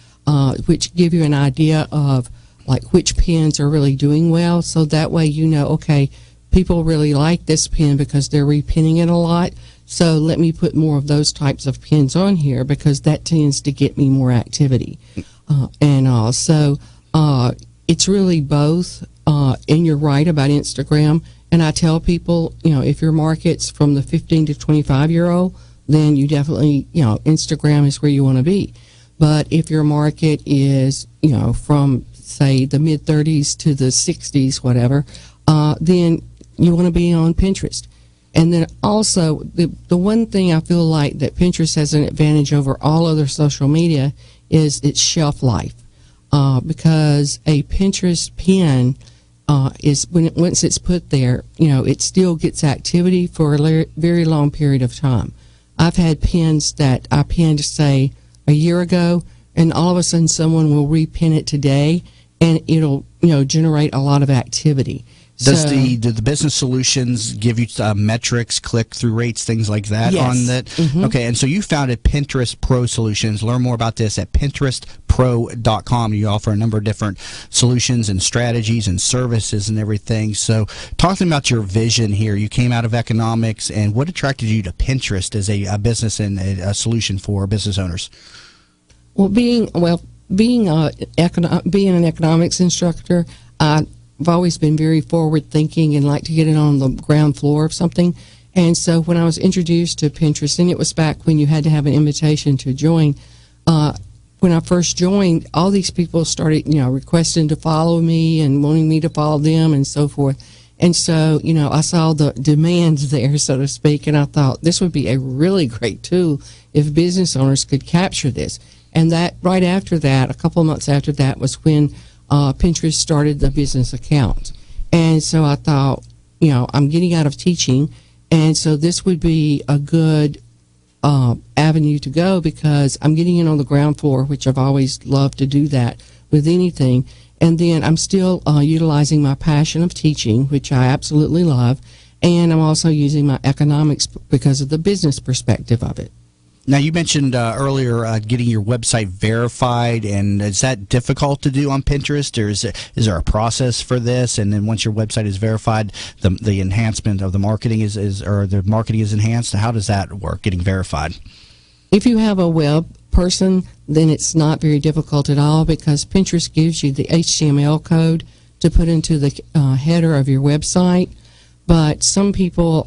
which give you an idea of like which pins are really doing well. So that way okay, people really like this pin because they're repinning it a lot. So let me put more of those types of pins on here because that tends to get me more activity. So it's really both. And you're right about Instagram. And I tell people, if your market's from the 15 to 25-year-old, then you definitely, Instagram is where you want to be. But if your market is, from, say, the mid-30s to the 60s, whatever, then you want to be on Pinterest. And then also, the one thing I feel like that Pinterest has an advantage over all other social media is its shelf life. Because a Pinterest pin is, once it's put there, it still gets activity for a very long period of time. I've had pins that I pinned, say, a year ago, and all of a sudden someone will repin it today, and it'll, generate a lot of activity. Do the business solutions give you metrics, click-through rates, things like that? Yes. On that? Mm-hmm. Okay, and so you founded Pinterest Pro Solutions. Learn more about this at PinterestPro.com. You offer a number of different solutions and strategies and services and everything. So talking about your vision here, you came out of economics, and what attracted you to Pinterest as a business and a solution for business owners? Well, being an economics instructor, I've always been very forward thinking and like to get it on the ground floor of something. And so when I was introduced to Pinterest, and it was back when you had to have an invitation to join, when I first joined, all these people started, requesting to follow me and wanting me to follow them and so forth. And so, I saw the demands there, so to speak, and I thought this would be a really great tool if business owners could capture this. And that right after that, a couple of months after that, was when Pinterest started the business account. And so I thought, I'm getting out of teaching, and so this would be a good avenue to go because I'm getting in on the ground floor, which I've always loved to do that with anything. And then I'm still utilizing my passion of teaching, which I absolutely love, and I'm also using my economics because of the business perspective of it. Now, you mentioned earlier getting your website verified, and is that difficult to do on Pinterest, or is there a process for this? And then once your website is verified, the enhancement of the marketing is enhanced. How does that work, getting verified? If you have a web person, then it's not very difficult at all because Pinterest gives you the HTML code to put into the header of your website. But some people,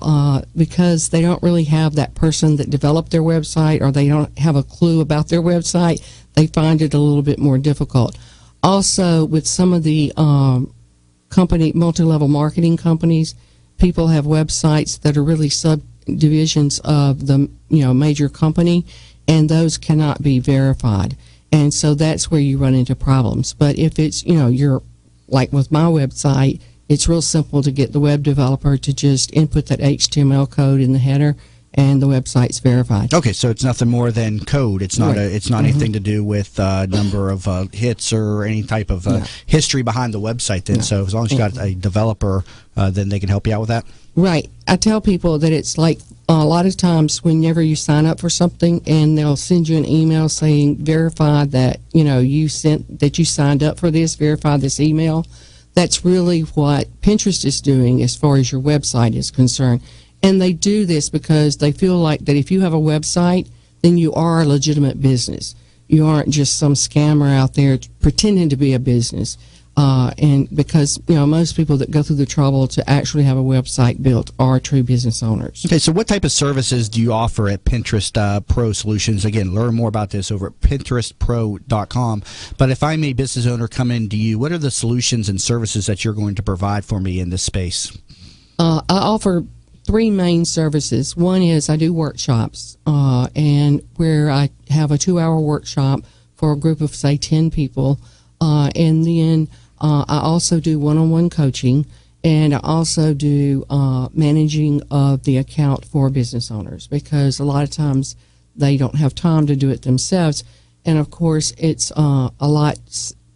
because they don't really have that person that developed their website, or they don't have a clue about their website, they find it a little bit more difficult. Also, with some of the multi-level marketing companies, people have websites that are really subdivisions of the major company, and those cannot be verified. And so that's where you run into problems. But if it's, you're like with my website, it's real simple to get the web developer to just input that HTML code in the header, and the website's verified. Okay, so it's nothing more than code. It's not anything to do with number of hits or any type of history behind the website. Then, so as long as you got a developer, then they can help you out with that. Right. I tell people that it's like a lot of times whenever you sign up for something, and they'll send you an email saying verify that you signed up for this, verify this email. That's really what Pinterest is doing as far as your website is concerned. And they do this because they feel like that if you have a website, then you are a legitimate business. You aren't just some scammer out there pretending to be a business. And because, most people that go through the trouble to actually have a website built are true business owners. Okay, so what type of services do you offer at Pinterest Pro Solutions? Again, learn more about this over at PinterestPro.com. But if I'm a business owner coming to you, what are the solutions and services that you're going to provide for me in this space? I offer three main services. One is I do workshops, and where I have a 2-hour workshop for a group of, say, 10 people. And then I also do one-on-one coaching, and I also do managing of the account for business owners, because a lot of times they don't have time to do it themselves. And, of course, it's a lot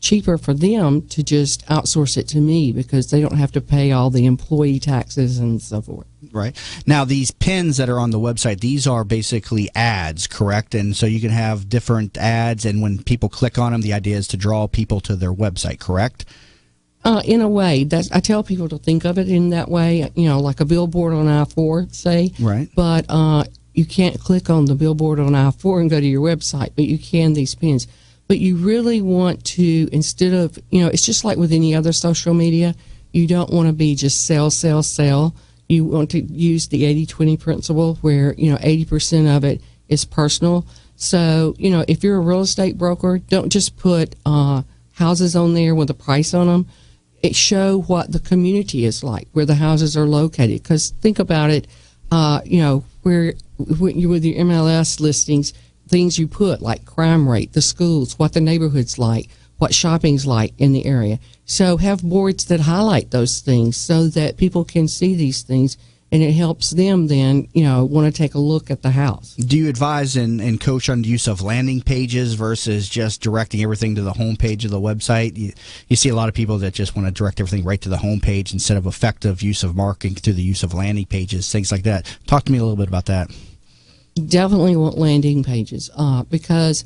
cheaper for them to just outsource it to me because they don't have to pay all the employee taxes and so forth. Right. Now, these pins that are on the website, these are basically ads, correct? And so you can have different ads, and when people click on them, the idea is to draw people to their website, correct? In a way. I tell people to think of it in that way, like a billboard on I-4, say. Right. But you can't click on the billboard on I-4 and go to your website, but you can these pins. But you really want to, instead of, it's just like with any other social media, you don't want to be just sell, sell, sell. You want to use the 80-20 principle where, 80% of it is personal. So, if you're a real estate broker, don't just put houses on there with a price on them. Show what the community is like, where the houses are located. Because think about it, where you with your MLS listings, things you put like crime rate, the schools, what the neighborhood's like, what shopping's like in the area. So have boards that highlight those things so that people can see these things, and it helps them then, want to take a look at the house. Do you advise and coach on the use of landing pages versus just directing everything to the home page of the website? You see a lot of people that just want to direct everything right to the home page instead of effective use of marketing through the use of landing pages, things like that. Talk to me a little bit about that. Definitely want landing pages because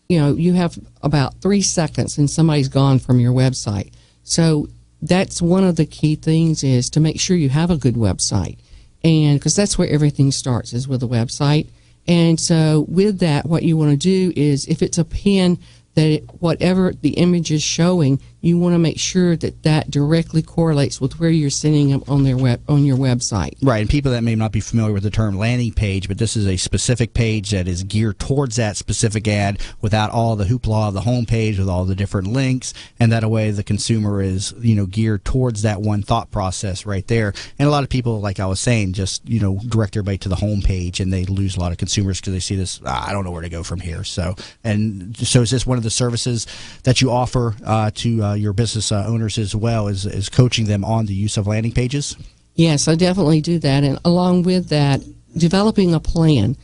you have about 3 seconds and somebody's gone from your website. So that's one of the key things, is to make sure you have a good website, and because that's where everything starts, is with a website. And so with that, what you want to do is, if it's a pin that whatever the image is showing, you want to make sure that that directly correlates with where you're sending them on your website. Right, and people that may not be familiar with the term landing page, but this is a specific page that is geared towards that specific ad without all the hoopla of the home page with all the different links, and that way the consumer is, geared towards that one thought process right there. And a lot of people, like I was saying, just, direct everybody to the home page, and they lose a lot of consumers because they see this, I don't know where to go from here. So is this one of the services that you offer to your business owners as well, is coaching them on the use of landing pages? Yes, I definitely do that. And along with that, developing a plan,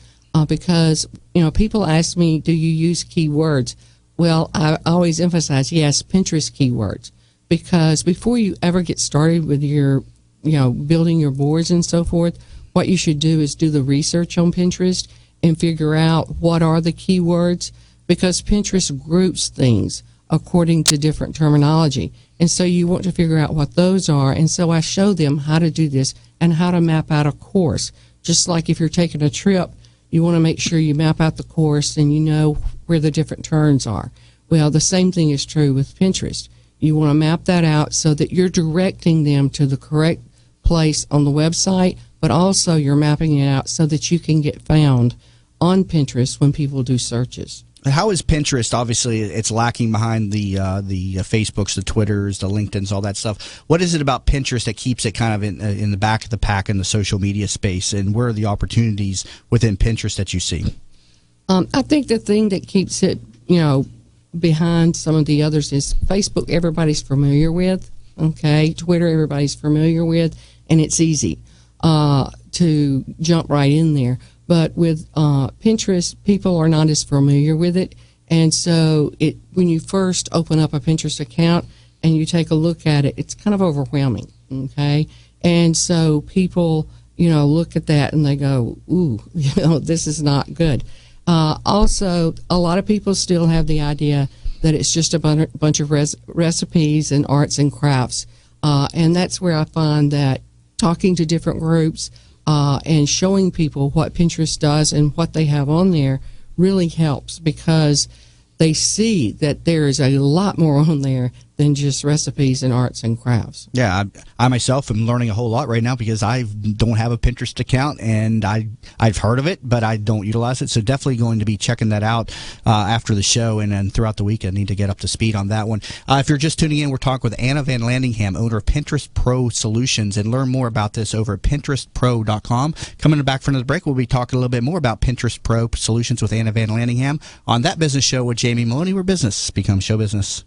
because, people ask me, do you use keywords? Well, I always emphasize, yes, Pinterest keywords, because before you ever get started with your, building your boards and so forth, what you should do is do the research on Pinterest and figure out what are the keywords, because Pinterest groups things according to different terminology. And so you want to figure out what those are. And so I show them how to do this and how to map out a course. Just like if you're taking a trip, you want to make sure you map out the course and you know where the different turns are. Well, the same thing is true with Pinterest. You want to map that out so that you're directing them to the correct place on the website, but also you're mapping it out so that you can get found on Pinterest when people do searches. How is Pinterest? Obviously, it's lacking behind the Facebooks, the Twitters, the LinkedIns, all that stuff. What is it about Pinterest that keeps it kind of in the back of the pack in the social media space? And where are the opportunities within Pinterest that you see? I think the thing that keeps it, behind some of the others is Facebook. Everybody's familiar with. Okay, Twitter. Everybody's familiar with, and it's easy to jump right in there. But with Pinterest, people are not as familiar with it. And so when you first open up a Pinterest account and you take a look at it, it's kind of overwhelming, okay? And so people, look at that and they go, ooh, this is not good. Also, a lot of people still have the idea that it's just a bunch of recipes and arts and crafts. And that's where I find that talking to different groups and showing people what Pinterest does and what they have on there really helps, because they see that there is a lot more on there than just recipes and arts and crafts. Yeah, I myself am learning a whole lot right now because I don't have a Pinterest account, and I've heard of it, but I don't utilize it. So definitely going to be checking that out after the show, and then throughout the week I need to get up to speed on that one. If you're just tuning in, we're talking with Anna Van Landingham, owner of Pinterest Pro Solutions, and learn more about this over at PinterestPro.com. Coming back for another break, we'll be talking a little bit more about Pinterest Pro Solutions with Anna Van Landingham on That Business Show with Jamie Meloni, where business becomes show business.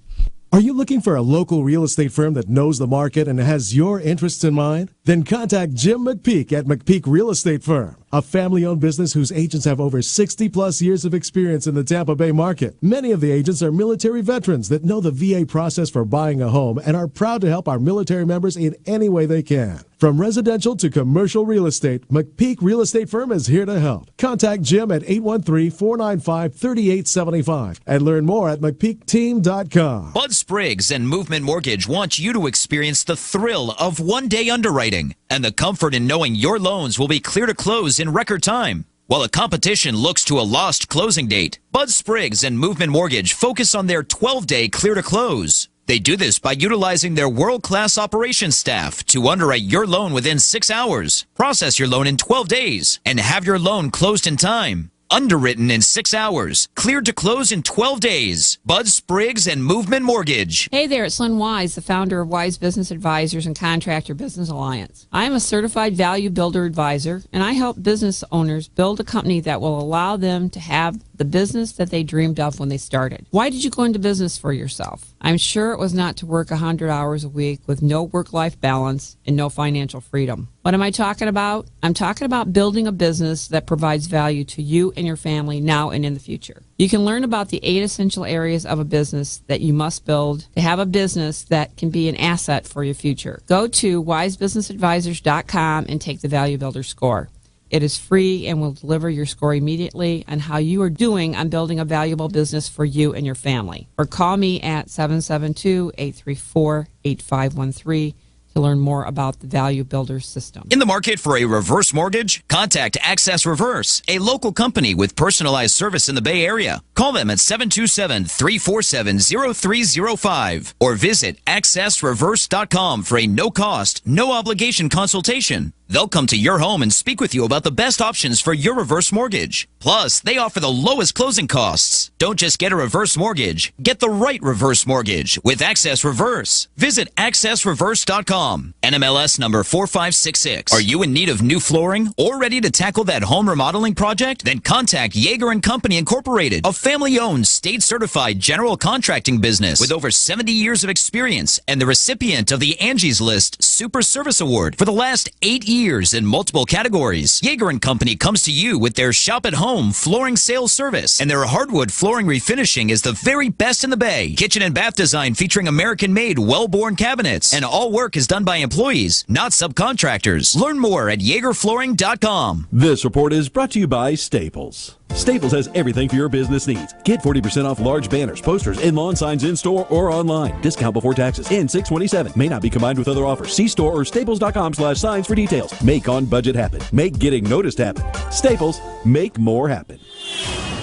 Are you looking for a local real estate firm that knows the market and has your interests in mind? Then contact Jim McPeak at McPeak Real Estate Firm, a family-owned business whose agents have over 60-plus years of experience in the Tampa Bay market. Many of the agents are military veterans that know the VA process for buying a home and are proud to help our military members in any way they can. From residential to commercial real estate, McPeak Real Estate Firm is here to help. Contact Jim at 813-495-3875 and learn more at McPeakTeam.com. Bud Spriggs and Movement Mortgage want you to experience the thrill of one-day underwriting and the comfort in knowing your loans will be clear to close in record time. While the competition looks to a lost closing date, Bud Spriggs and Movement Mortgage focus on their 12-day clear to close. They do this by utilizing their world-class operations staff to underwrite your loan within 6 hours, process your loan in 12 days, and have your loan closed in time. Underwritten in 6 hours, cleared to close in 12 days. Bud Spriggs and Movement Mortgage. Hey there, it's Lynn Wise, the founder of Wise Business Advisors and Contractor Business Alliance. I am a certified value builder advisor, and I help business owners build a company that will allow them to have the business that they dreamed of when they started. Why did you go into business for yourself? I'm sure it was not to work 100 hours a week with no work-life balance and no financial freedom. What am I talking about? I'm talking about building a business that provides value to you and your family now and in the future. You can learn about the 8 essential areas of a business that you must build to have a business that can be an asset for your future. Go to wisebusinessadvisors.com and take the Value Builder score. It is free and will deliver your score immediately on how you are doing on building a valuable business for you and your family. Or call me at 772-834-8513 to to learn more about the Value Builder system. In the market for a reverse mortgage? Contact Access Reverse, a local company with personalized service in the Bay Area. Call them at 727-347-0305 or visit accessreverse.com for a no-cost, no-obligation consultation. They'll come to your home and speak with you about the best options for your reverse mortgage. Plus, they offer the lowest closing costs. Don't just get a reverse mortgage. Get the right reverse mortgage with Access Reverse. Visit accessreverse.com. NMLS number 4566. Are you in need of new flooring or ready to tackle that home remodeling project? Then contact Yeager & Company Incorporated, a family-owned, state-certified general contracting business with over 70 years of experience and the recipient of the Angie's List Super Service Award for the last 8 years in multiple categories. Yeager & Company comes to you with their shop-at-home flooring sales service, and their hardwood flooring refinishing is the very best in the Bay. Kitchen and bath design featuring American-made, well-born cabinets, and all work is done by employees, not subcontractors. Learn more at YeagerFlooring.com. This report is brought to you by Staples. Staples has everything for your business needs. Get 40% off large banners, posters, and lawn signs in store or online. Discount before taxes. Ends 6/27. May not be combined with other offers. See store or staples.com/signs for details. Make on budget happen. Make getting noticed happen. Staples, make more happen.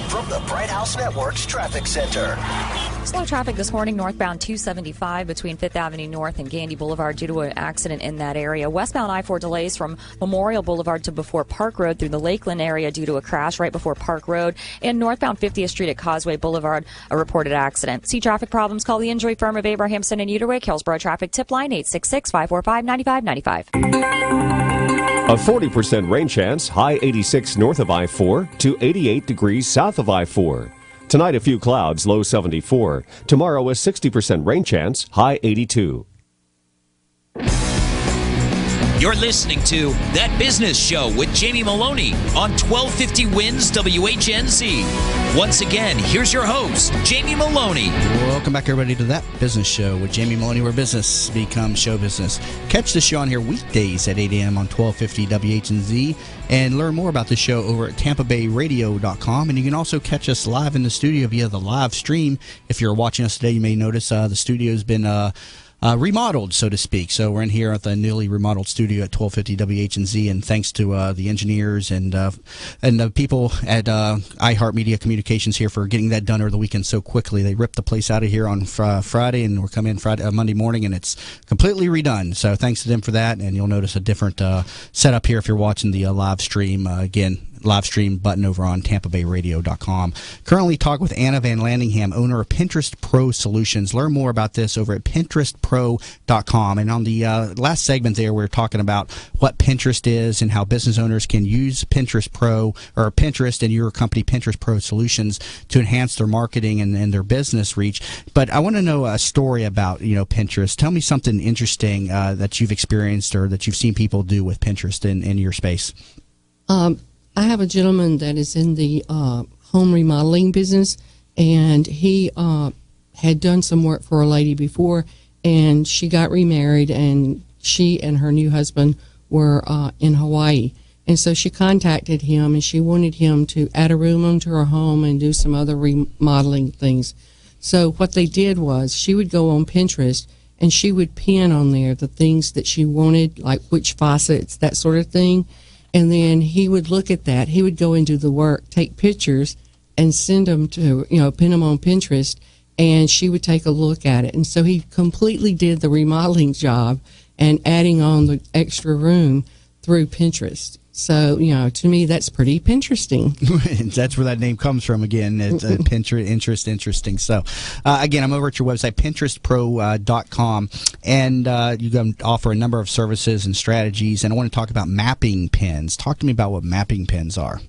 From the Bright House Network's Traffic Center. Slow traffic this morning, northbound 275 between 5th Avenue North and Gandy Boulevard due to an accident in that area. Westbound I-4 delays from Memorial Boulevard to before Park Road through the Lakeland area due to a crash right before Park Road. And northbound 50th Street at Causeway Boulevard, a reported accident. See traffic problems? Call the injury firm of Abrahamson and Uterwick. Hillsborough Traffic Tip Line 866-545-9595. A 40% rain chance, high 86 north of I-4 to 88 degrees south of I-4. Tonight, a few clouds, low 74. Tomorrow, a 60% rain chance, high 82. You're listening to That Business Show with Jamie Meloni on 1250 Wins WHNZ. Once again, here's your host, Jamie Meloni. Welcome back, everybody, to That Business Show with Jamie Meloni, where business becomes show business. Catch the show on here weekdays at 8 a.m. on 1250 WHNZ and learn more about the show over at TampaBayRadio.com. And you can also catch us live in the studio via the live stream. If you're watching us today, you may notice the studio's been remodeled, so to speak. So we're in here at the newly remodeled studio at 1250 WHNZ, and thanks to the engineers and the people at iHeartMedia Communications here for getting that done over the weekend so quickly. They ripped the place out of here on Friday, and we're coming in Monday morning, and it's completely redone. So thanks to them for that, and you'll notice a different setup here if you're watching the live stream. Again, live stream button over on TampaBayRadio.com. Currently talk with Anna Van Landingham, owner of Pinterest Pro Solutions. Learn more about this over at PinterestPro.com. And on the last segment there, we were talking about what Pinterest is and how business owners can use Pinterest Pro or Pinterest and your company Pinterest Pro Solutions to enhance their marketing and their business reach. But I want to know a story about Pinterest. Tell me something interesting that you've experienced or that you've seen people do with Pinterest in your space. I have a gentleman that is in the home remodeling business, and he had done some work for a lady before, and she got remarried, and she and her new husband were in Hawaii. And so she contacted him, and she wanted him to add a room onto her home and do some other remodeling things. So what they did was she would go on Pinterest, and she would pin on there the things that she wanted, like which faucets, that sort of thing. And then he would look at that. He would go and do the work, take pictures, and send them to, pin them on Pinterest, and she would take a look at it. And so he completely did the remodeling job and adding on the extra room through Pinterest. So, to me, that's pretty Pinteresting. That's where that name comes from, again. It's Pinterest, interesting. So, again, I'm over at your website, PinterestPro.com, and you can offer a number of services and strategies, and I want to talk about mapping pins. Talk to me about what mapping pins are.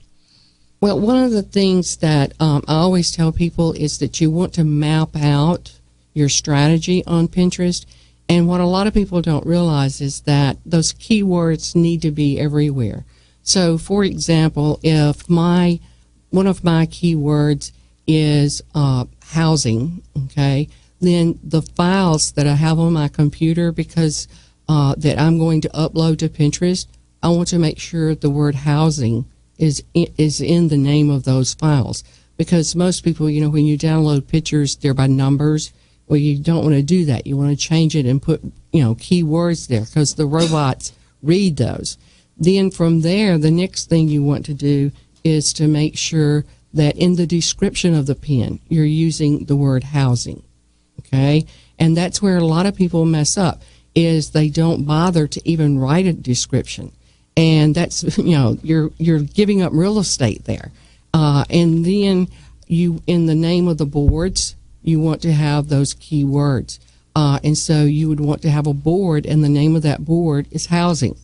Well, one of the things that I always tell people is that you want to map out your strategy on Pinterest. And what a lot of people don't realize is that those keywords need to be everywhere. So, for example, if one of my keywords is housing, okay, then the files that I have on my computer, because that I'm going to upload to Pinterest, I want to make sure the word housing is in the name of those files. Because most people, when you download pictures, they're by numbers. Well, you don't want to do that. You want to change it and put, keywords there because the robots read those. Then from there, the next thing you want to do is to make sure that in the description of the pen, you're using the word housing. Okay? And that's where a lot of people mess up, is they don't bother to even write a description. And that's, you're giving up real estate there. And then in the name of the boards, you want to have those keywords. And so you would want to have a board, and the name of that board is housing.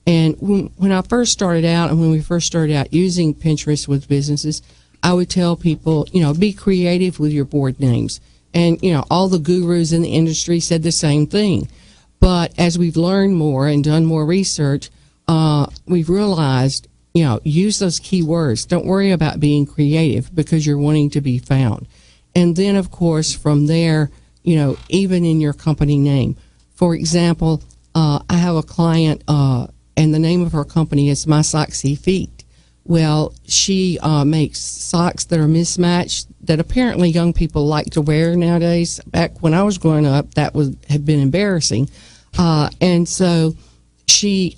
And when I first started out, and when we first started out using Pinterest with businesses, I would tell people, be creative with your board names. And, all the gurus in the industry said the same thing. But as we've learned more and done more research, we've realized, use those keywords. Don't worry about being creative because you're wanting to be found. And then, of course, from there, even in your company name. For example, I have a client, and the name of her company is My Socksy Feet. Well, she makes socks that are mismatched that apparently young people like to wear nowadays. Back when I was growing up, that had been embarrassing. And so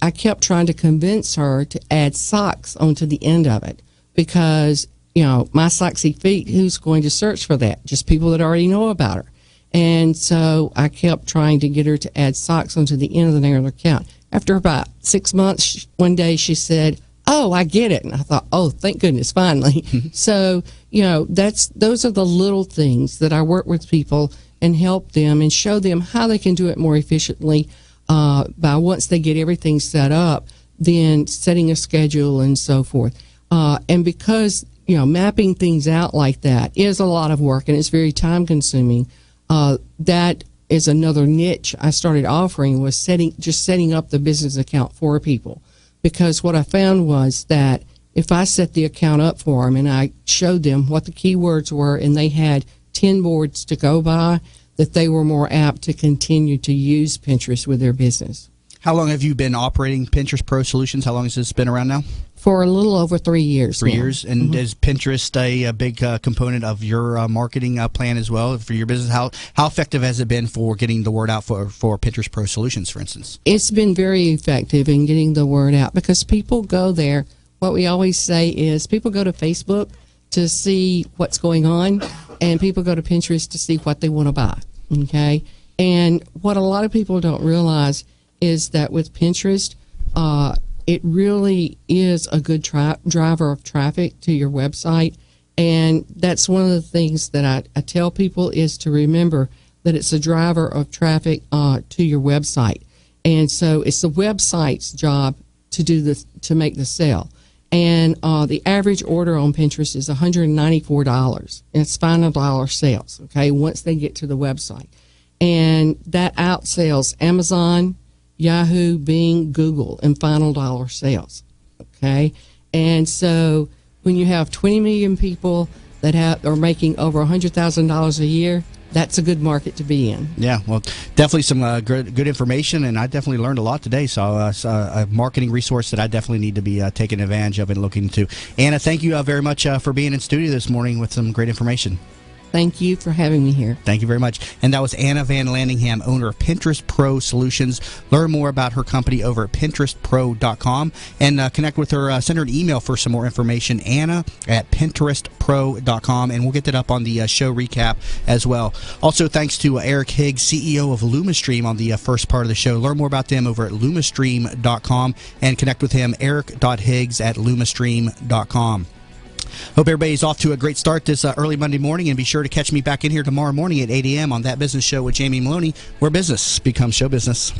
I kept trying to convince her to add socks onto the end of it because, My Socksy Feet, who's going to search for that? Just people that already know about her. And so I kept trying to get her to add socks onto the end of the name of her account. After about 6 months, one day she said, "Oh, I get it." And I thought, "Oh, thank goodness, finally." So, those are the little things that I work with people and help them and show them how they can do it more efficiently by once they get everything set up, then setting a schedule and so forth. And because, mapping things out like that is a lot of work and it's very time consuming, that is another niche I started offering, was setting up the business account for people. Because what I found was that if I set the account up for them and I showed them what the keywords were and they had 10 boards to go by, that they were more apt to continue to use Pinterest with their business. How long have you been operating Pinterest Pro Solutions? How long has this been around now? For a little over 3 years. 3 years. And is Pinterest a big component of your marketing plan as well for your business? How effective has it been for getting the word out for Pinterest Pro Solutions, for instance? It's been very effective in getting the word out because people go there. What we always say is people go to Facebook to see what's going on, and people go to Pinterest to see what they want to buy. Okay? And what a lot of people don't realize is that with Pinterest, it really is a good driver of traffic to your website. And that's one of the things that I tell people is to remember that it's a driver of traffic to your website. And so it's the website's job to make the sale. And the average order on Pinterest is $194. And it's final dollar sales, okay, once they get to the website. And that outsells Amazon, Yahoo, Bing, Google, and final dollar sales, okay? And so when you have 20 million people that are making over $100,000 a year, that's a good market to be in. Yeah, well, definitely some good information, and I definitely learned a lot today. So it's a marketing resource that I definitely need to be taking advantage of and looking into. Anna, thank you very much for being in studio this morning with some great information. Thank you for having me here. Thank you very much. And that was Anna Van Landingham, owner of Pinterest Pro Solutions. Learn more about her company over at PinterestPro.com and connect with her. Send her an email for some more information, Anna at PinterestPro.com, and we'll get that up on the show recap as well. Also, thanks to Eric Higgs, CEO of LumaStream, on the first part of the show. Learn more about them over at LumaStream.com and connect with him, eric.higgs at LumaStream.com. Hope everybody's off to a great start this early Monday morning, and be sure to catch me back in here tomorrow morning at 8 a.m. on That Business Show with Jamie Meloni, where business becomes show business.